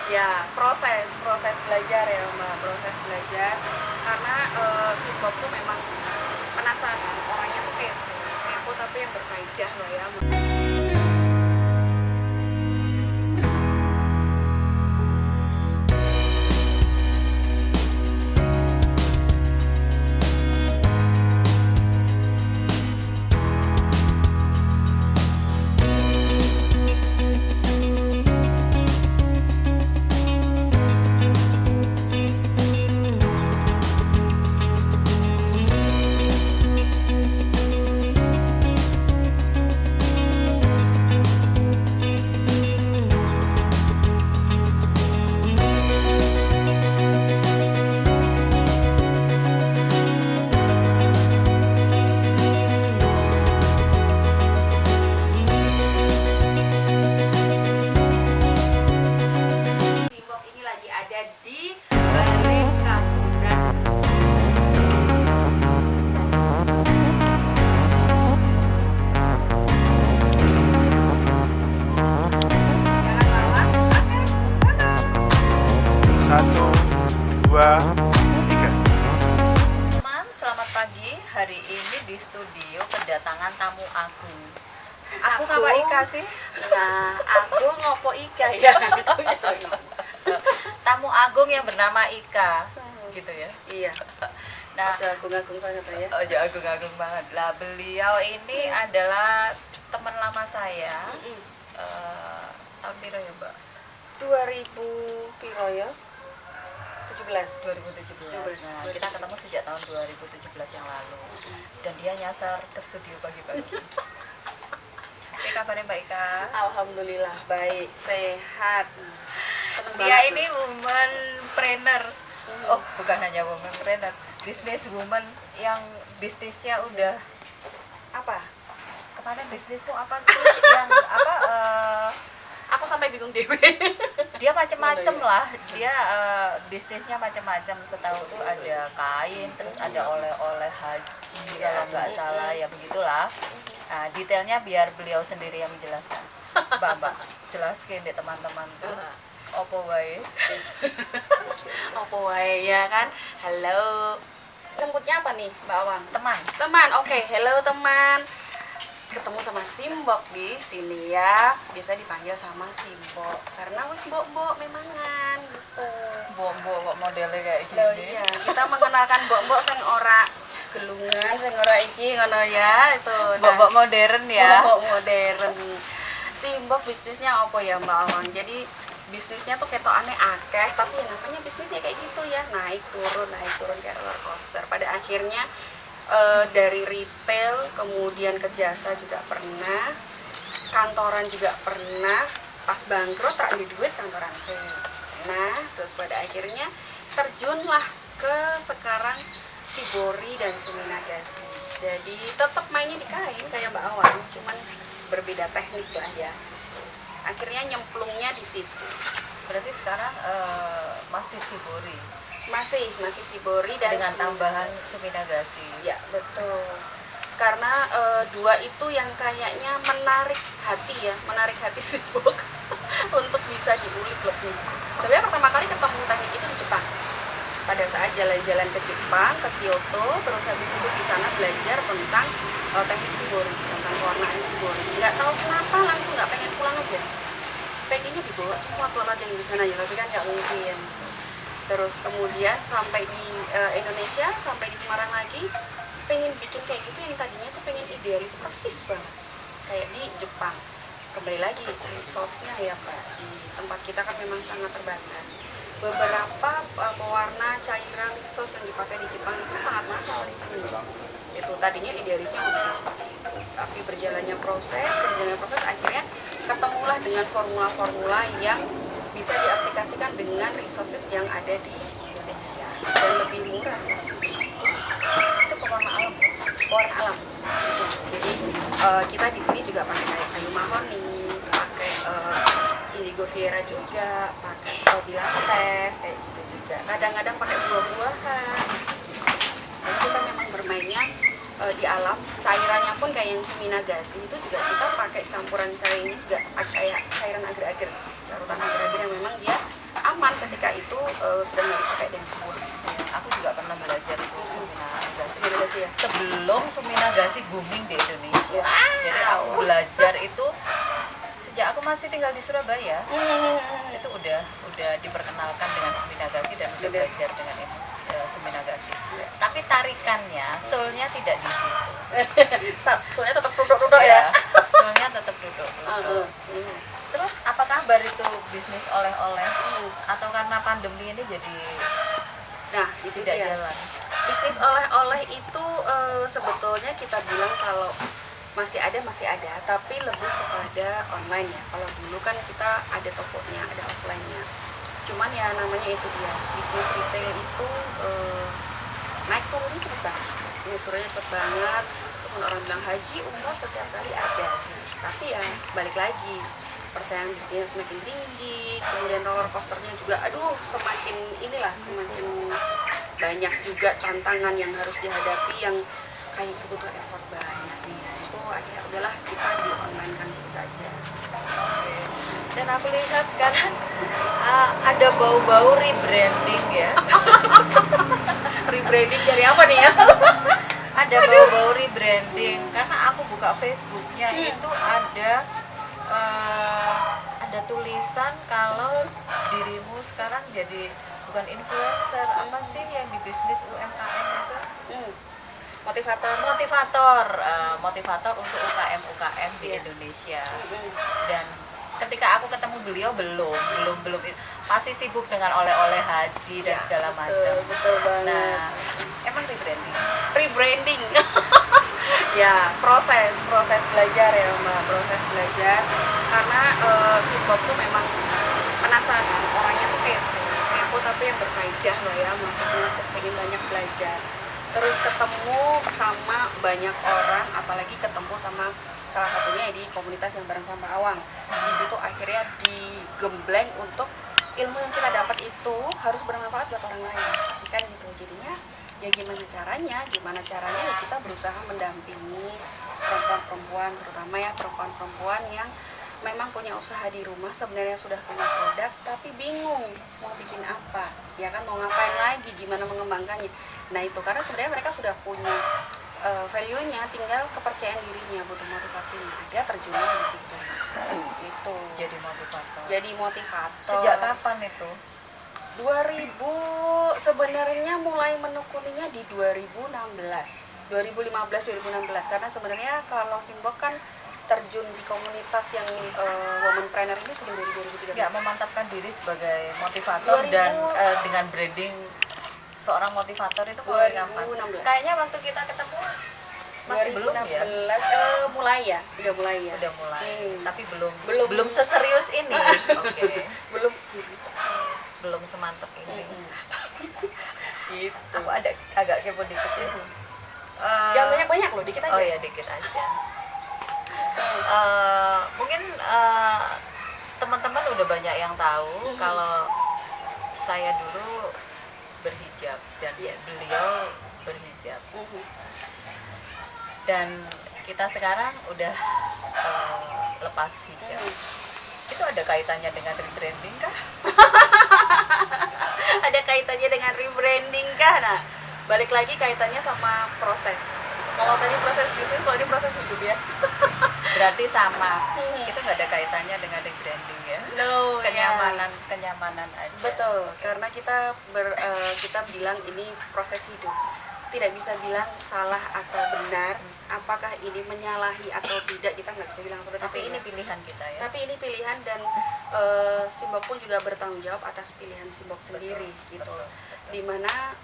Ya, proses belajar ya Mbak, proses belajar karena Simbok tuh memang penasaran, orangnya tuh kepo tapi yang berfaedah loh ya. Simbok ini lagi ada di Balai Kabunan. Satu, dua, tiga. Teman, selamat pagi. Hari ini di studio kedatangan tamu agung. Aku ngapa Ika sih? Nah, aku ngopo Ika ya. Tamu agung yang bernama Ika, gitu ya. Iya. Nah, Aja agung-agung banget ya. oh ya agung-agung banget lah. Beliau ini adalah teman lama saya. Tahun piro ya, Mbak? 2000 piro ya? 17. 2017. Nah, kita ketemu sejak tahun 2017 yang lalu. Dan dia nyasar ke studio pagi-pagi. Oke, kabarnya Mbak Ika? Alhamdulillah baik, sehat. Seneng Dia banget ini loh. woman trainer. Oh, bukan hanya woman trainer, business woman yang bisnisnya udah apa? kemarin bisnismu apa sih yang apa Aku sampai bingung dewe. dia macem-macem Mana ya? lah. Dia bisnisnya macem-macem. Setahu tuh ada kain, terus ada oleh-oleh haji kalau nggak salah ya begitulah. Nah, detailnya biar beliau sendiri yang menjelaskan. Mbak, jelaskan deh teman-teman tuh. Opo wae. Apa wae ya kan? Halo. Sebutnya apa nih, Mbak Awang? Teman. Teman, oke. Hello teman. Ketemu sama Simbok di sini ya. Bisa dipanggil sama Simbok karena wis mbok-mbok memangan gitu. Mbok-mbok kok modelnya kayak Loh gini. iya, kita mengenalkan mbok-mbok sing ora gelungan, sing ora iki ngono ya. Itu. Nah, Mbok-mbok modern ya. mbok modern. Simbok bisnisnya apa ya Mbak Awang? Jadi bisnisnya tuh ketokane akeh, tapi ya namanya bisnisnya kayak gitu ya, naik turun kayak roller coaster. Pada akhirnya dari retail kemudian ke jasa juga pernah, kantoran juga pernah, pas bangkrut tak di duit kantoran nah terus pada akhirnya terjunlah ke sekarang Shibori dan Suminagasi. Jadi tetap mainnya di kain kayak Mbak Awang, cuman berbeda teknik lah ya. Akhirnya nyemplungnya di situ. Berarti sekarang masih Shibori Masih Shibori dan dengan Suminagasi. tambahan Suminagasi. Ya betul. Karena dua itu yang kayaknya menarik hati Simbok untuk bisa diulik lebih. Sebenarnya pertama kali ketemu teknik itu di Jepang. Pada saat jalan-jalan ke Jepang, ke Kyoto, terus habis itu di sana belajar tentang teknik Shibori, tentang pewarnaan Shibori. Nggak tahu kenapa langsung nggak pengen pulang aja. Pengennya dibawa semua alat yang di sana ya, tapi kan nggak mungkin. Terus kemudian sampai di Indonesia, sampai di Semarang lagi, pengen bikin kayak gitu yang tadinya tuh pengen idealis persis banget kayak di Jepang. Kembali lagi resource-nya ya Pak, di tempat kita kan memang sangat terbatas. Beberapa pewarna cairan resource yang dipakai di Jepang itu sangat mahal di sini. Itu tadinya idealisnya mau bikin seperti itu, tapi berjalannya proses akhirnya ketemulah dengan formula-formula yang bisa diaplikasikan dengan resources yang ada di Indonesia dan lebih murah. Itu pewarna alam. Pewarna alam. Jadi kita di sini juga pakai kayak kayu mahoni, pakai indigo fiera juga, pakai stabila tes kayak gitu juga. Kadang-kadang pakai buah-buahan. Jadi kita memang bermainnya di alam. Cairannya pun kayak yang Suminagasi itu juga kita pakai campuran cairannya juga kayak cairan agar-agar, larutan agar-agar yang memang dia sebelum Suminagasi booming di Indonesia. Jadi aku belajar itu sejak aku masih tinggal di Surabaya. Itu udah diperkenalkan dengan Suminagasi dan udah belajar dengan ini, Suminagasi. Tapi tarikannya, soulnya tidak di situ. Soalnya tetap duduk-duduk ya. Soulnya tetap duduk-duduk. Terus apa kabar itu bisnis oleh-oleh? Atau karena pandemi ini jadi Nah, itu tidak dia. jalan? Bisnis oleh-oleh itu sebetulnya kita bilang kalau masih ada, tapi lebih kepada online ya. Kalau dulu kan kita ada tokonya, ada offline-nya. Cuman ya namanya itu dia, bisnis retail itu naik turunnya cepet banget. Naik turunnya cepet banget. Walaupun orang bilang haji, umroh setiap kali ada. Tapi ya balik lagi, persaingan bisnisnya semakin tinggi, kemudian roller coasternya juga, aduh semakin banyak juga tantangan yang harus dihadapi yang kayak butuh effort banyak nih. Itu akhirnya udahlah kita di online kan gitu saja. Dan aku lihat sekarang ada bau-bau rebranding ya. Rebranding dari apa nih ya? Ada bau-bau rebranding karena aku buka Facebooknya itu ada tulisan kalau dirimu sekarang jadi bukan influencer, apa sih yang di bisnis UMKM itu? Motivator untuk UKM di Indonesia. Dan ketika aku ketemu beliau belum masih sibuk dengan oleh-oleh haji dan segala macam. Betul banget. Nah, emang Rebranding. Ya, proses belajar ya Mbak, proses belajar karena si Bob tuh memang penasaran, orangnya tuh kepo tapi yang berfaedah lah ya, maksudnya pengen banyak belajar. Terus ketemu sama banyak orang, apalagi ketemu sama salah satunya di komunitas yang bareng sama Awang. Di situ akhirnya digembleng untuk ilmu yang kita dapat itu harus bermanfaat buat orang lain. Kan gitu. Jadinya ya gimana caranya ya kita berusaha mendampingi perempuan-perempuan, terutama ya perempuan-perempuan yang memang punya usaha di rumah, sebenarnya sudah punya produk tapi bingung mau bikin apa, ya kan, mau ngapain lagi, gimana mengembangkannya. Nah itu karena sebenarnya mereka sudah punya value-nya, tinggal kepercayaan dirinya, butuh motivasinya, dia terjunnya di situ. Itu jadi motivator. Sejak kapan itu? 2000 sebenarnya mulai menekuninya di 2015 karena sebenarnya kalau Simbok kan terjun di komunitas yang womanpreneur ini sudah dari 2013. Nggak memantapkan diri sebagai motivator dan dengan branding seorang motivator itu mulai kapan? 2016. Kayaknya waktu kita ketemu masih belum ya? Udah mulai. Tapi belum seserius ini. Oke. Belum sih. Belum semantap ini. Gitu. Aku agak kepo dikit ya. Jangan banyak-banyak loh, dikit aja. Oh ya, dikit aja. Mungkin teman-teman udah banyak yang tahu kalau saya dulu berhijab dan beliau berhijab. Dan kita sekarang udah lepas hijab. Itu ada kaitannya dengan rebranding kah? Ada kaitannya dengan rebranding kah? Nah, balik lagi kaitannya sama proses. Kalau tadi proses bisnis, kalau ini proses hidup ya. Berarti sama. Itu nggak ada kaitannya dengan rebranding ya? No, kenyamanan aja. Betul, karena kita bilang ini proses hidup. Tidak bisa bilang salah atau benar, apakah ini menyalahi atau tidak, kita nggak bisa bilang seperti itu. Tapi ini pilihan kita ya. Tapi ini pilihan dan Simbok pun juga bertanggung jawab atas pilihan Simbok sendiri gitu. Dimana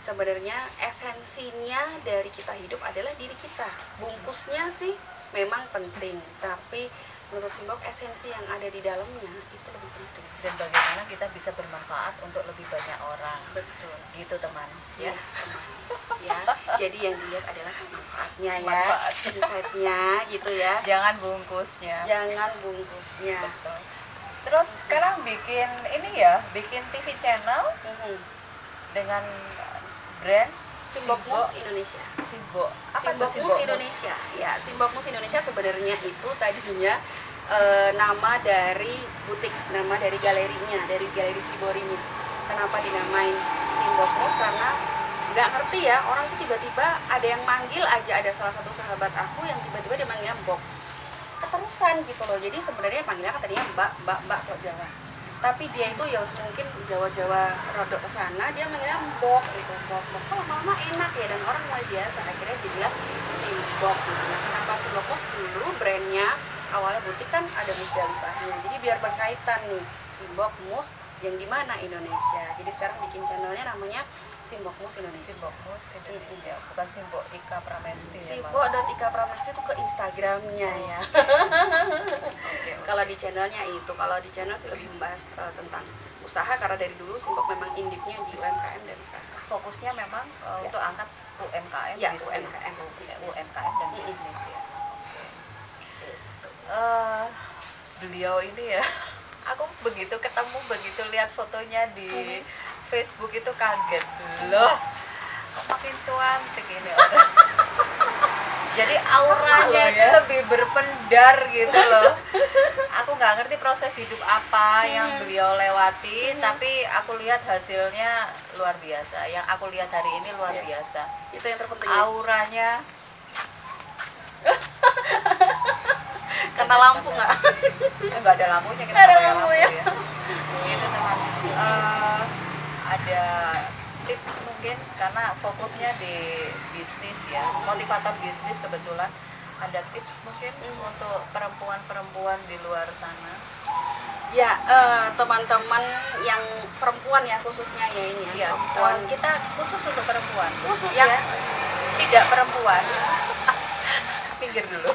sebenarnya esensinya dari kita hidup adalah diri kita. Bungkusnya sih memang penting, tapi menurut Simbok esensi yang ada di dalamnya itu lebih penting. Dan bagaimana kita bisa bermanfaat untuk lebih banyak orang. Betul. Gitu teman. Ya. Yes, teman. Ya, jadi yang dilihat adalah manfaatnya ya, Manfaat. insight-nya gitu ya. Jangan bungkusnya. Jangan bungkusnya. Betul. Terus sekarang bikin TV channel dengan brand Simbok Mus Indonesia. Simbok. Apa Simbok itu Mus Indonesia. Ya, Simbok Mus Indonesia sebenarnya itu tadinya nama dari butik, nama dari galerinya, dari galeri Siborinya. Kenapa dinamain Simbok Mus? Karena nggak ngerti ya, orang tuh tiba-tiba ada yang manggil aja, ada salah satu sahabat aku yang tiba-tiba dia manggilnya Mbok keterusan gitu loh. Jadi sebenarnya panggilnya kan tadinya mbak kok Jawa, tapi dia itu ya mungkin Jawa rodok kesana, dia manggilnya Mbok gitu. Mbok kok lama-lama enak ya, dan orang mulai biasa, akhirnya jadilah Simbok gitu. Nah, kenapa Simbok Mus? Dulu brandnya awalnya butik kan ada Musdalifahnya, jadi biar berkaitan nih Simbok Mus yang di mana Indonesia. Jadi sekarang bikin channelnya namanya Simbok Mus Indonesia. Simbok Mus Indonesia, bukan Simbok Ika Pramesti ya, Simbok dan Ika Pramesti itu ke Instagramnya ya. Oke. Kalau di channelnya itu, kalau di channel sih lebih membahas tentang usaha, karena dari dulu Simbok memang indipnya di UMKM dan usaha. Fokusnya memang untuk angkat UMKM, Ya, bisnis. UMKM, bisnis. UMKM dan bisnis ya. Beliau ini ya, aku begitu ketemu, begitu lihat fotonya di Facebook itu kaget loh, kok makin cantik ini orang. Jadi auranya itu lebih berpendar gitu loh. Aku nggak ngerti proses hidup apa yang beliau lewati, tapi aku lihat hasilnya luar biasa. Yang aku lihat hari ini luar biasa. Itu yang terpenting. Auranya Karena lampu nggak? nggak ada lampunya, kita Nggak ada pakai lampu lampu ya. ya. Gitu teman. Ada tips mungkin karena fokusnya di bisnis ya, motivator bisnis kebetulan. Ada tips mungkin untuk perempuan-perempuan di luar sana? Ya, teman-teman yang perempuan ya khususnya ya ini ya. Iya, Perempuan kita khusus untuk perempuan. khusus Yang ya. tidak perempuan, pinggir dulu.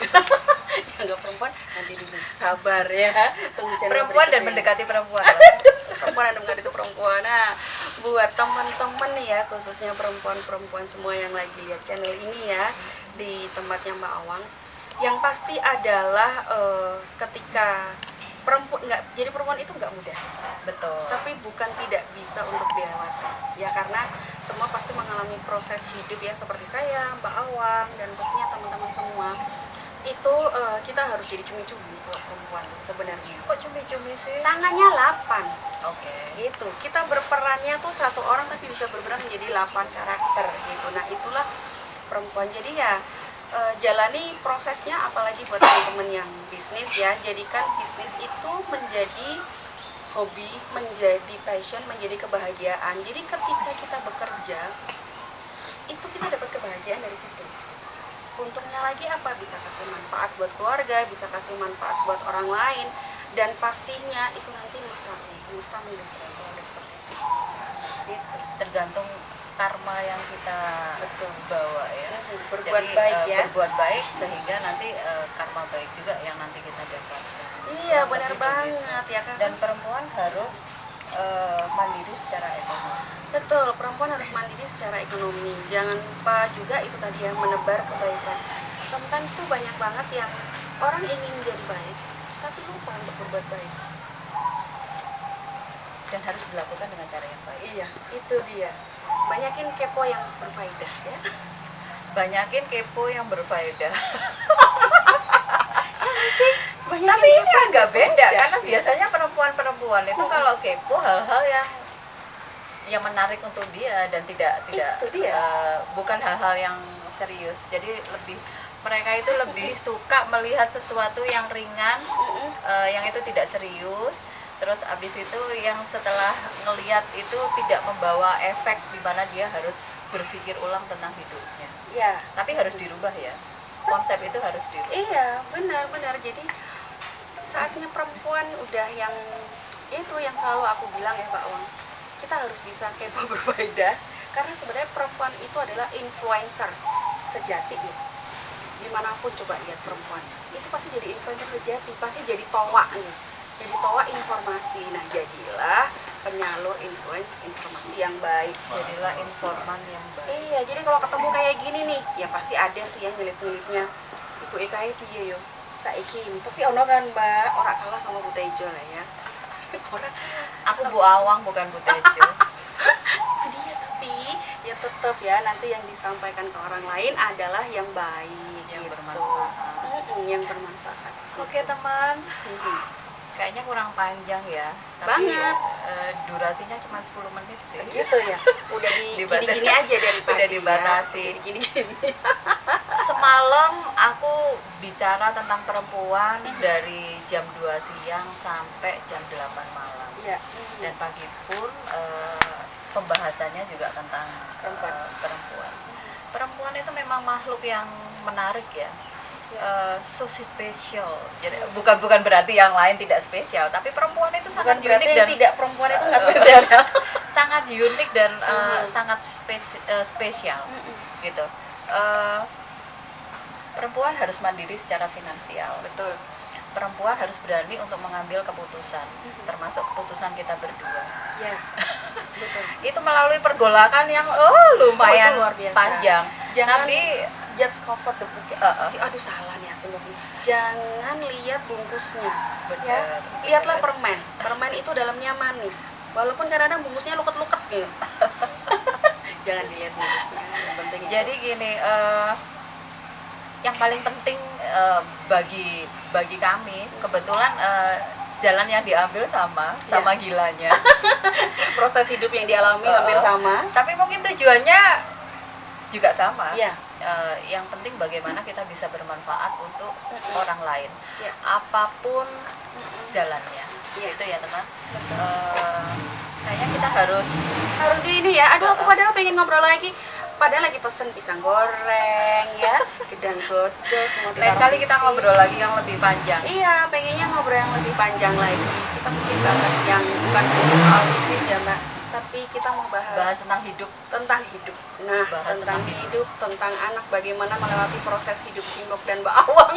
Yang nggak perempuan nanti dulu. Sabar ya. Tunggu channel Perempuan dan berikutnya. mendekati perempuan. Perempuan dan mendekati itu perempuan. Nah, buat teman-teman nih ya, khususnya perempuan-perempuan semua yang lagi lihat channel ini ya, di tempatnya Mbak Awang, yang pasti adalah ketika perempuan jadi perempuan itu nggak mudah, Betul. tapi bukan tidak bisa untuk dilewati ya, karena semua pasti mengalami proses hidup ya, seperti saya, Mbak Awang, dan pastinya teman-teman semua itu kita harus jadi cumi-cumi kalau perempuan tuh sebenarnya. Kok cumi-cumi sih? Tangannya 8 Oke. gitu, kita berperannya tuh satu orang tapi bisa berperan menjadi 8 karakter gitu. Nah itulah perempuan. Jadi ya jalani prosesnya, apalagi buat teman-teman yang bisnis ya, jadikan bisnis itu menjadi hobi, menjadi passion, menjadi kebahagiaan. Jadi ketika kita bekerja itu kita dapat kebahagiaan dari situ. Untungnya lagi apa? Bisa kasih manfaat buat keluarga, bisa kasih manfaat buat orang lain, dan pastinya itu nanti semesta mendukung kalau udah seperti itu. Gitu. Tergantung karma yang kita bawa ya. Berbuat Jadi, baik ya. Berbuat baik sehingga nanti karma baik juga yang nanti kita dapatkan. Iya, Kurang benar lebih banget begitu. ya kan. Dan perempuan harus mandiri secara ekonomi. Betul, perempuan harus mandiri secara ekonomi. Jangan lupa juga itu tadi ya, menebar kebaikan. Sometimes tuh banyak banget yang orang ingin jadi baik, tapi lupa untuk berbuat baik. Dan harus dilakukan dengan cara yang baik. Iya, itu dia. Banyakin kepo yang berfaedah ya. Banyakin kepo yang berfaedah. Banyakin Tapi ini kepo yang agak beda berfaedah. karena biasanya perempuan-perempuan itu kalau kepo hal-hal yang menarik untuk dia dan tidak Itu dia. bukan hal-hal yang serius. Jadi mereka itu lebih suka melihat sesuatu yang ringan, yang itu tidak serius. Terus abis itu yang setelah ngelihat itu tidak membawa efek di mana dia harus berpikir ulang tentang hidupnya. Ya, Tapi harus dirubah ya. Konsep itu harus dirubah. iya, benar. Jadi saatnya perempuan udah yang itu yang selalu aku bilang ya Pak Wang, kita harus bisa kepo berfaedah, karena sebenarnya perempuan itu adalah influencer sejati ya. Dimanapun coba lihat perempuan, itu pasti jadi influencer sejati, pasti jadi toa nih, jadi toa informasi. Nah jadilah penyalur informasi yang baik. Jadilah informan yang baik. Iya, jadi kalau ketemu kayak gini nih, ya pasti ada sih yang nyelip-nyelipnya. Ibu Eka itu ya yo, saiki pasti ono kan Mbak, orang kalah sama Bu Tejo lah ya. Orang Aku Bu Awang bukan Bu Tejo. itu dia, tapi ya tetap ya nanti yang disampaikan ke orang lain adalah yang baik, Yang gitu. bermanfaat. Yang bermanfaat. Oke teman, Kayaknya kurang panjang ya. Tapi Banget. Durasinya cuma 10 menit sih. Gitu ya. Udah gini-gini aja dari tadi. Udah dibatasi. Ya. Gini-gini. Semalam aku bicara tentang perempuan dari jam 2 siang sampai jam 8 malam. Iya. Dan pagi pun pembahasannya juga tentang perempuan. Perempuan itu memang makhluk yang menarik ya. So spesial. Jadi bukan berarti yang lain tidak spesial, tapi perempuan itu sangat Bukan berarti unik yang dan tidak perempuan itu nggak spesial. sangat unik dan sangat spesial gitu. Perempuan harus mandiri secara finansial. Betul. Perempuan harus berani untuk mengambil keputusan, termasuk keputusan kita berdua. Ya. Betul. Itu melalui pergolakan yang lumayan itu luar biasa. panjang. Jangan Tapi just cover the book. Aduh salah nih Asim. Jangan lihat bungkusnya. Benar. Ya. Lihatlah permen. Permen itu dalamnya manis. Walaupun kadang-kadang bungkusnya luket-luket gitu. Jangan dilihat bungkusnya. Yang penting itu. jadi gini, yang paling penting bagi kami kebetulan jalan yang diambil sama gilanya. proses hidup yang dialami hampir sama. Tapi mungkin tujuannya juga sama. Iya. Yang penting bagaimana kita bisa bermanfaat untuk orang lain. Iya. Apapun jalannya. Iya. Itu ya teman. Kayaknya kita harus Harus di ini ya. Aduh aku padahal pengen ngobrol lagi. Padahal lagi pesen pisang goreng ya, gedang godok. lain kali kita ngobrol lagi yang lebih panjang. Iya, pengennya ngobrol yang lebih panjang lagi. Kita mungkin bahas yang bukan hanya soal bisnis ya Mbak, tapi kita mau bahas Tentang hidup. tentang hidup. Nah, Bahas tentang tentang hidup, tentang anak, bagaimana melewati proses hidup Simbok dan Mbak Awang.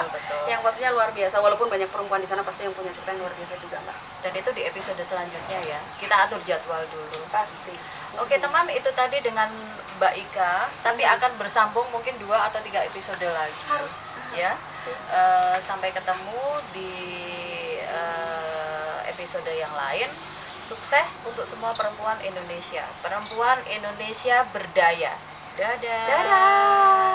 Betul. Yang pastinya luar biasa, walaupun banyak perempuan di sana pasti yang punya cerita yang luar biasa juga Mbak. Dan itu di episode selanjutnya ya. Kita atur jadwal dulu. Pasti. Oke teman, itu tadi dengan Mbak Ika, tapi akan bersambung mungkin 2 atau 3 episode lagi. Harus. Ya. Sampai ketemu di episode yang lain. Sukses untuk semua perempuan Indonesia. Perempuan Indonesia berdaya. Dadah. Dadah.